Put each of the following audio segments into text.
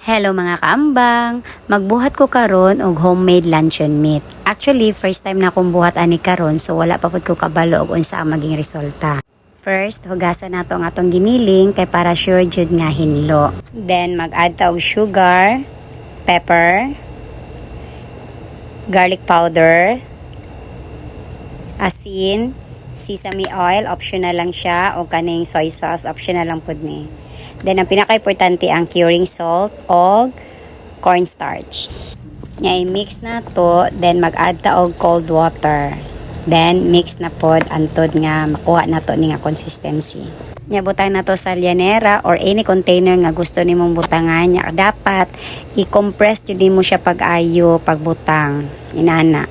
Hello mga kaambang, magbuhat ko karon og homemade luncheon meat. Actually, first time na akong buhat ani karon so wala pa pud ko kabalo og unsa ang maging resulta. First, hugasan nato ang atong giniling kay para sure jud nga hinlo. Then mag-add ta og sugar, pepper, garlic powder, asin, sesame oil, optional lang siya, o kaning soy sauce, optional lang pud ni. Then, ang pinaka-importante ang curing salt o cornstarch. Nya i-mix na to, then mag-add ta og cold water. Then, mix na pod antod nga makuha na to ni nga consistency. Nya butang na to sa lyanera or any container nga gusto nimong butangan. Nya dapat i-compress jud nimo siya pag-ayo pagbutang. Inana.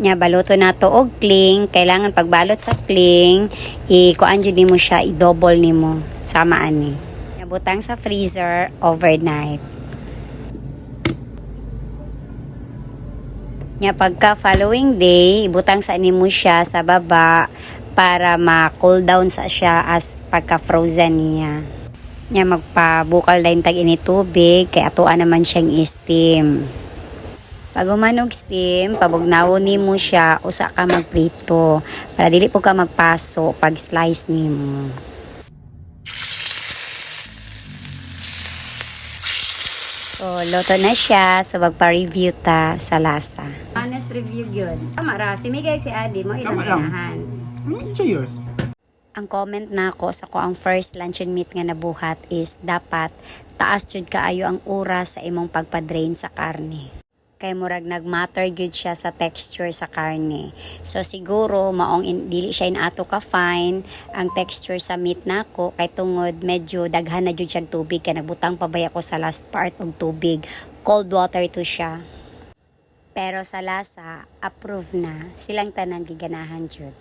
Nya baluto na to og cling. Kailangan pagbalot sa cling, i-kuan jud nimo siya, i-double nimo sama ani. Nya butang sa freezer overnight. Nya pagka following day, ibutang sa nimo siya sa baba para ma-cool down sa siya as pagka frozen niya. Nya magpabukal dayon tag ini tubig kay atuan naman siyang steam. Pag humanog steam, pabugnawon nimo siya, usa ka magprito para dili po ka magpaso pag slice nimo. So, luto na siya. So, magpa-review ta sa lasa. Honest review yun. Tama ra. Si Miguel, si Adi mo, ilang ganahan. It's yours. Ang comment na ako sa ko ang first luncheon meat nga nabuhat is dapat taas jud kaayo ang oras sa imong pagpa-drain sa karne. Kay murag nagmatter gyud siya sa texture sa karne. So siguro maong dili siya inato ka fine ang texture sa meat nako kay tungod medyo daghan na jud siya tubig kay nagbutang pa bay ako sa last part og tubig. Cold water to siya. Pero sa lasa, approve na. Silang tanan giganahan jud.